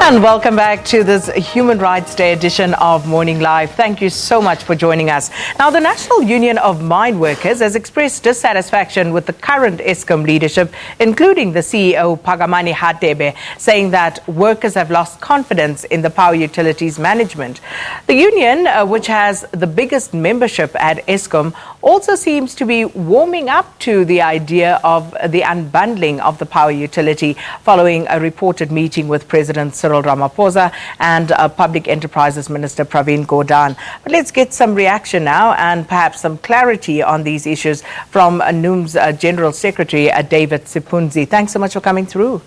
And welcome back to this Human Rights Day edition of Morning Live. Thank you so much for joining us. Now, the National Union of Mine Workers has expressed dissatisfaction with the current Eskom leadership, including the CEO, Phakamani Hadebe, saying that workers have lost confidence in the power utilities management. The union, which has the biggest membership at Eskom, also seems to be warming up to the idea of the unbundling of the power utility following a reported meeting with President Cyril Ramaphosa and Public Enterprises Minister Pravin Gordhan. But let's get some reaction now and perhaps some clarity on these issues from NUM's General Secretary, David Sipunzi. Thanks so much for coming through.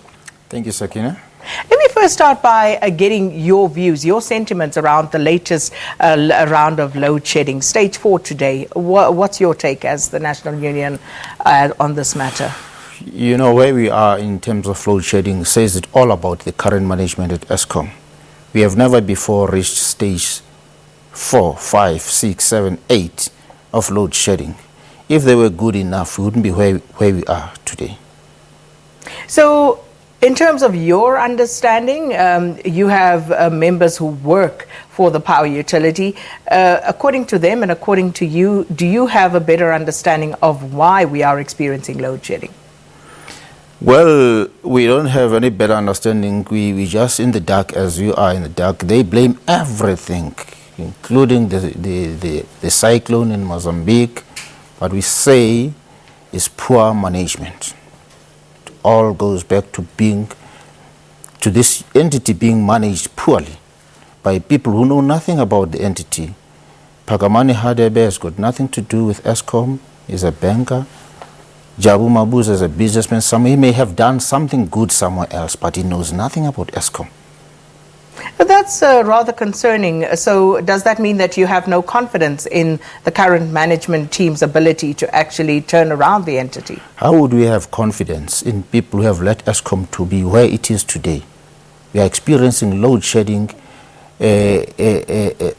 Thank you, Sakina. Let me first start by getting your views, your sentiments around the latest round of load shedding. Stage 4 today. What's your take as the National Union on this matter? You know, where we are in terms of load shedding says it all about the current management at Eskom. We have never before reached stage 4, 5, 6, 7, 8 of load shedding. If they were good enough, we wouldn't be where we are today. So, in terms of your understanding, you have members who work for the power utility. According to them and according to you, do you have a better understanding of why we are experiencing load shedding? Well, we don't have any better understanding. We just in the dark as you are in the dark. They blame everything, including the cyclone in Mozambique. What we say is poor management. It all goes back to this entity being managed poorly by people who know nothing about the entity. Phakamani Hadebe has got nothing to do with Eskom. He's a banker. Jabu Mabuz is a businessman. He may have done something good somewhere else, but he knows nothing about Eskom. But that's rather concerning. So does that mean that you have no confidence in the current management team's ability to actually turn around the entity? How would we have confidence in people who have let Eskom to be where it is today? We are experiencing load shedding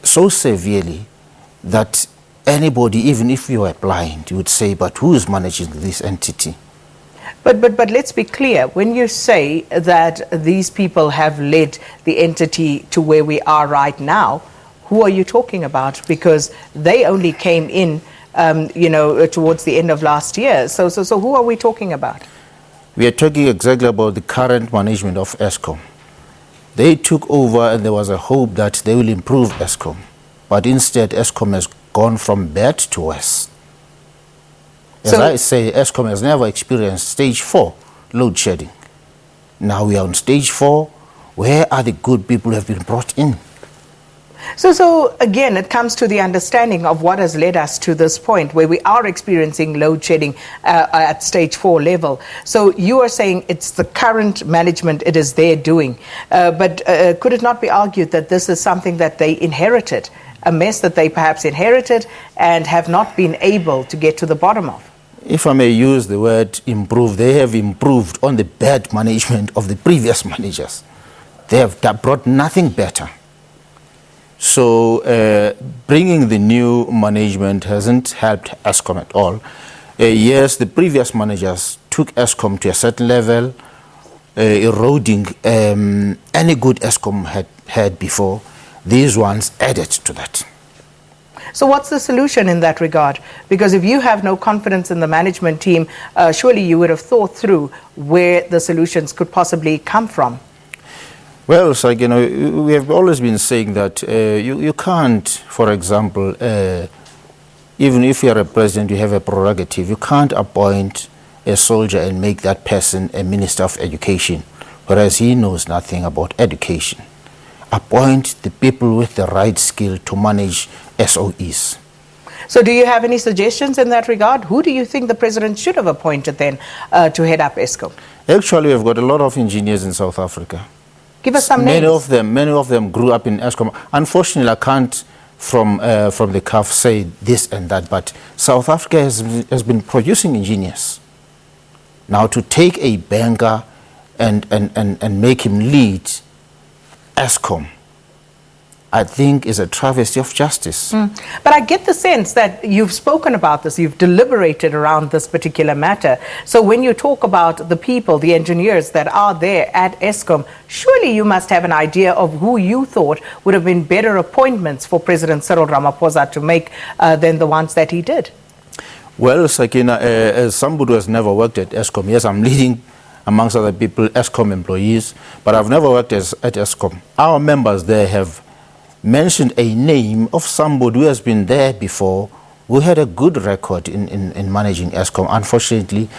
so severely that anybody, even if you were blind, you would say, but who is managing this entity? But let's be clear. When you say that these people have led the entity to where we are right now, who are you talking about? Because they only came in, towards the end of last year. So who are we talking about? We are talking exactly about the current management of Eskom. They took over and there was a hope that they will improve Eskom. But instead, Eskom has gone from bad to worse. As I say, Eskom has never experienced stage 4 load shedding. Now we are on stage 4. Where are the good people who have been brought in? So again, it comes to the understanding of what has led us to this point where we are experiencing load shedding at stage 4 level. So you are saying it's the current management, it is their doing. But could it not be argued that this is something that they inherited, a mess that they perhaps inherited and have not been able to get to the bottom of? If I may use the word improve, they have improved on the bad management of the previous managers. They have brought nothing better. So bringing the new management hasn't helped Eskom at all. Yes, the previous managers took Eskom to a certain level, eroding any good Eskom had before. These ones added to that. So what's the solution in that regard? Because if you have no confidence in the management team, surely you would have thought through where the solutions could possibly come from. Well, so, we have always been saying that you can't, for example, even if you are a president, you have a prerogative. You can't appoint a soldier and make that person a minister of education, whereas he knows nothing about education. Appoint the people with the right skill to manage SOEs. So do you have any suggestions in that regard? Who do you think the president should have appointed then to head up Eskom? Actually, we've got a lot of engineers in South Africa. Give us some names. Many of them grew up in Eskom. Unfortunately, I can't from the cuff say this and that, but South Africa has been producing engineers. Now to take a banker and make him lead Eskom I think is a travesty of justice. But I get the sense that you've spoken about this, you've deliberated around this particular matter. So when you talk about the people, the engineers that are there at Eskom, surely you must have an idea of who you thought would have been better appointments for President Cyril Ramaphosa to make than the ones that he did. Well, Sakina, as somebody who has never worked at Eskom, yes, I'm leading amongst other people, Eskom employees, but I've never worked at Eskom. Our members there have mentioned a name of somebody who has been there before, who had a good record in managing Eskom. Unfortunately,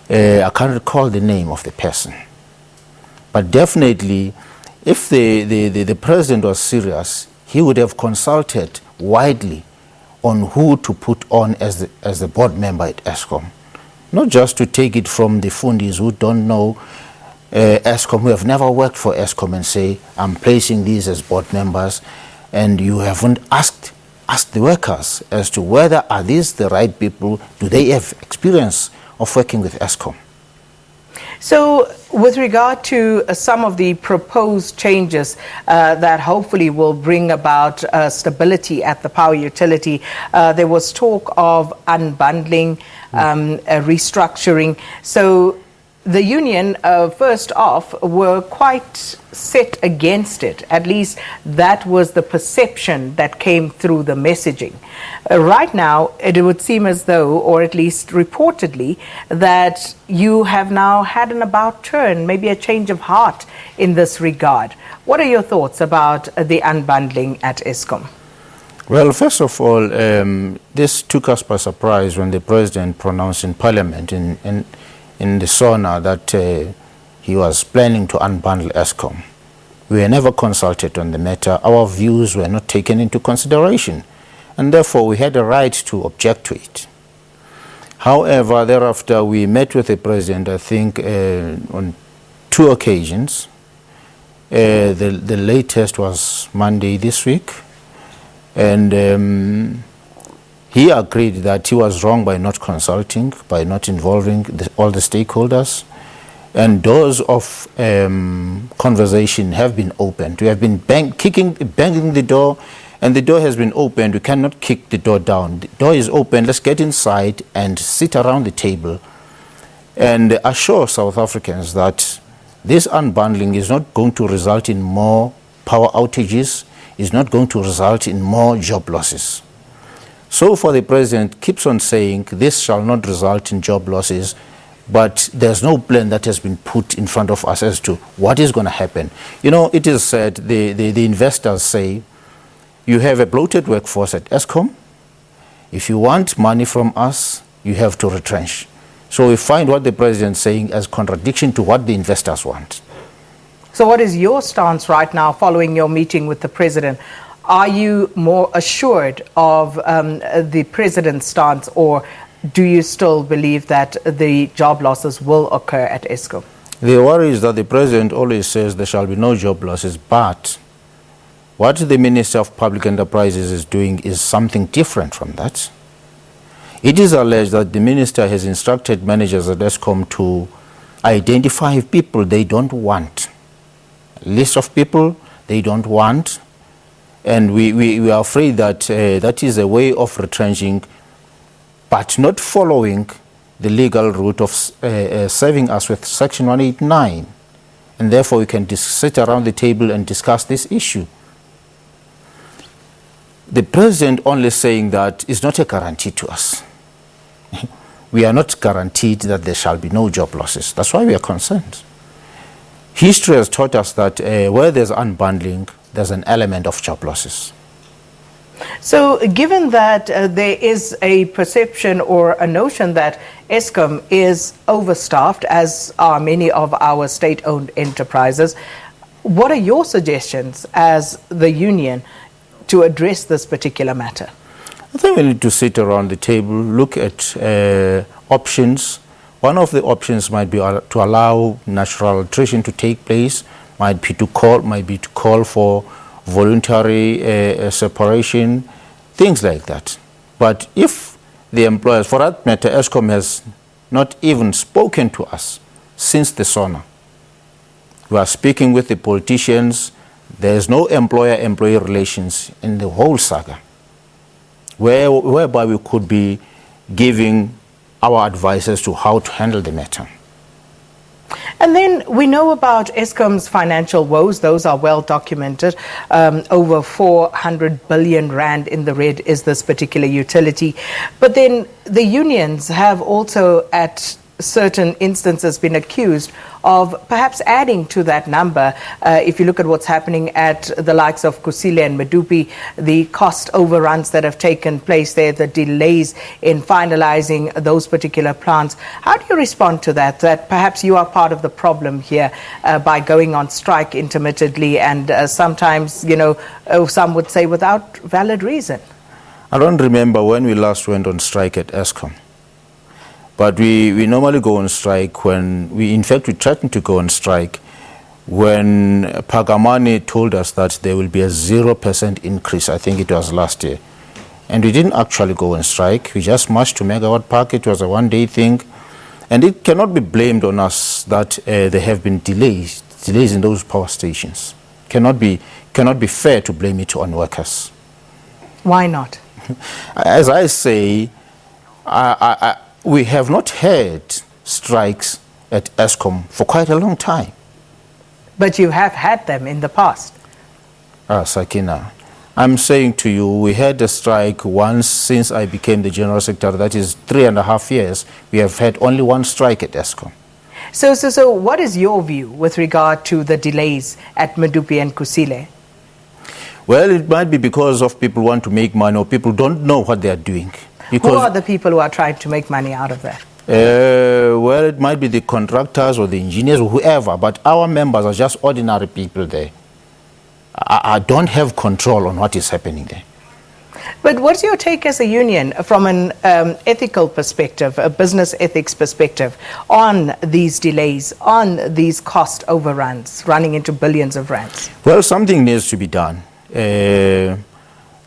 I can't recall the name of the person. But definitely, if the president was serious, he would have consulted widely on who to put on as the board member at Eskom. Not just to take it from the fundis who don't know Eskom, who have never worked for Eskom, and say, I'm placing these as board members, and you haven't asked the workers as to whether are these the right people, do they have experience of working with Eskom. So with regard to some of the proposed changes that hopefully will bring about stability at the power utility, there was talk of unbundling, restructuring. So the union, first off, were quite set against it. At least that was the perception that came through the messaging. Right now, it would seem as though, or at least reportedly, that you have now had an about turn, maybe a change of heart in this regard. What are your thoughts about the unbundling at Eskom? Well, first of all, this took us by surprise when the president pronounced in Parliament in the SONA that he was planning to unbundle Eskom. We were never consulted on the matter. Our views were not taken into consideration, and therefore we had a right to object to it. However, thereafter we met with the president, I think, on 2 occasions. The latest was Monday this week, and he agreed that he was wrong by not consulting, by not involving all the stakeholders, and doors of conversation have been opened. We have been banging the door, and the door has been opened. We cannot kick the door down. The door is open. Let's get inside and sit around the table and assure South Africans that this unbundling is not going to result in more power outages, is not going to result in more job losses. So far, the president keeps on saying this shall not result in job losses, but there's no plan that has been put in front of us as to what is going to happen. You know, it is said, the investors say, you have a bloated workforce at Eskom. If you want money from us, you have to retrench. So we find what the president is saying as contradiction to what the investors want. So what is your stance right now following your meeting with the president? Are you more assured of the president's stance, or do you still believe that the job losses will occur at Eskom? The worry is that the president always says there shall be no job losses, but what the Minister of Public Enterprises is doing is something different from that. It is alleged that the minister has instructed managers at Eskom to identify people they don't want, a list of people they don't want. And we are afraid that that is a way of retrenching, but not following the legal route of serving us with Section 189. And therefore, we can sit around the table and discuss this issue. The president only saying that is not a guarantee to us. We are not guaranteed that there shall be no job losses. That's why we are concerned. History has taught us that where there's unbundling, there's an element of job losses. So given that there is a perception or a notion that Eskom is overstaffed, as are many of our state-owned enterprises, what are your suggestions as the union to address this particular matter? I think we need to sit around the table, look at options. One of the options might be to allow natural attrition to take place, might be to call for voluntary separation, things like that. But if the employers, for that matter, Eskom has not even spoken to us since the SONA. We are speaking with the politicians. There's no employer-employee relations in the whole saga, whereby we could be giving our advices to how to handle the matter. And then we know about Eskom's financial woes. Those are well documented. Over 400 billion rand in the red is this particular utility. But then the unions have also at certain instances been accused of perhaps adding to that number. If you look at what's happening at the likes of Kusile and Medupi, the cost overruns that have taken place there, the delays in finalizing those particular plants. How do you respond to that, that perhaps you are part of the problem here by going on strike intermittently and sometimes, you know, some would say without valid reason? I don't remember when we last went on strike at Eskom. But we normally go on strike when we threatened to go on strike when Phakamani told us that there will be a 0% increase. I think it was last year. And we didn't actually go on strike. We just marched to Megawatt Park. It was a one-day thing. And it cannot be blamed on us that there have been delays in those power stations. Cannot be fair to blame it on workers. Why not? As I say, we have not had strikes at Eskom for quite a long time. But you have had them in the past. Sakina, I'm saying to you, we had a strike once since I became the General Secretary. That is 3.5 years. We have had only one strike at Eskom. So what is your view with regard to the delays at Medupi and Kusile? Well, it might be because of people want to make money or people don't know what they are doing. Who are the people who are trying to make money out of that? Well, it might be the contractors or the engineers or whoever, but our members are just ordinary people there. I don't have control on what is happening there. But what's your take as a union from an ethical perspective, a business ethics perspective, on these delays, on these cost overruns running into billions of rands? Well, something needs to be done.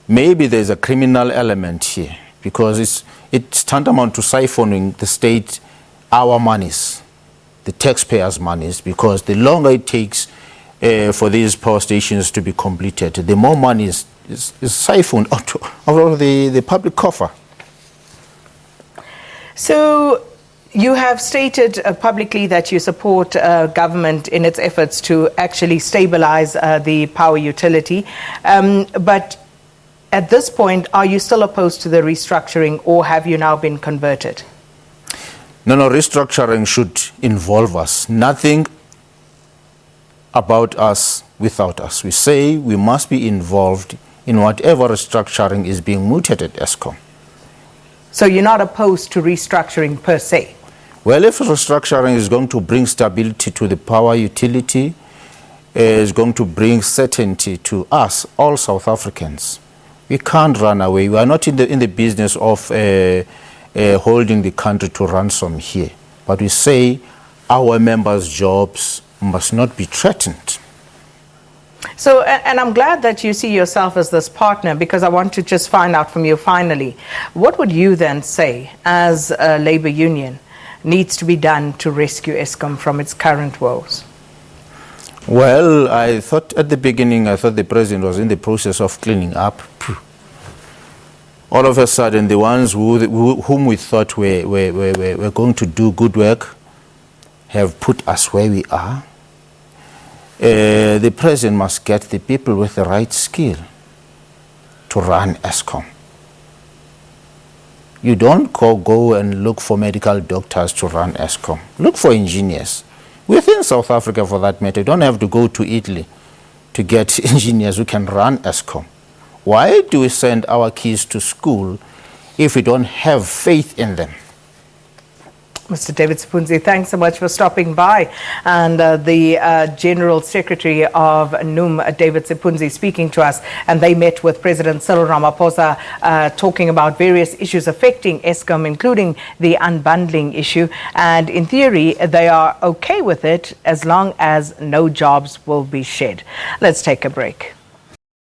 Maybe there's a criminal element here, because it's tantamount to siphoning the state our monies, the taxpayers' monies, because the longer it takes for these power stations to be completed, the more money is siphoned out of the public coffer. So you have stated publicly that you support government in its efforts to actually stabilize the power utility, but at this point, are you still opposed to the restructuring, or have you now been converted? No, restructuring should involve us. Nothing about us without us. We say we must be involved in whatever restructuring is being mooted at Eskom. So you're not opposed to restructuring per se? Well, if restructuring is going to bring stability to the power utility, is going to bring certainty to us, all South Africans, we can't run away. We are not in the business of holding the country to ransom here. But we say our members' jobs must not be threatened. So, and I'm glad that you see yourself as this partner, because I want to just find out from you finally, what would you then say as a labor union needs to be done to rescue Eskom from its current woes? Well, I thought at the beginning, the president was in the process of cleaning up. All of a sudden, the ones whom we thought were going to do good work have put us where we are. The president must get the people with the right skill to run Eskom. You don't go and look for medical doctors to run Eskom. Look for engineers. Within South Africa, for that matter, you don't have to go to Italy to get engineers who can run Eskom. Why do we send our kids to school if we don't have faith in them? Mr. David Sipunzi, thanks so much for stopping by. And the General Secretary of NUM, David Sipunzi, speaking to us. And they met with President Cyril Ramaphosa talking about various issues affecting Eskom, including the unbundling issue. And in theory, they are okay with it as long as no jobs will be shed. Let's take a break.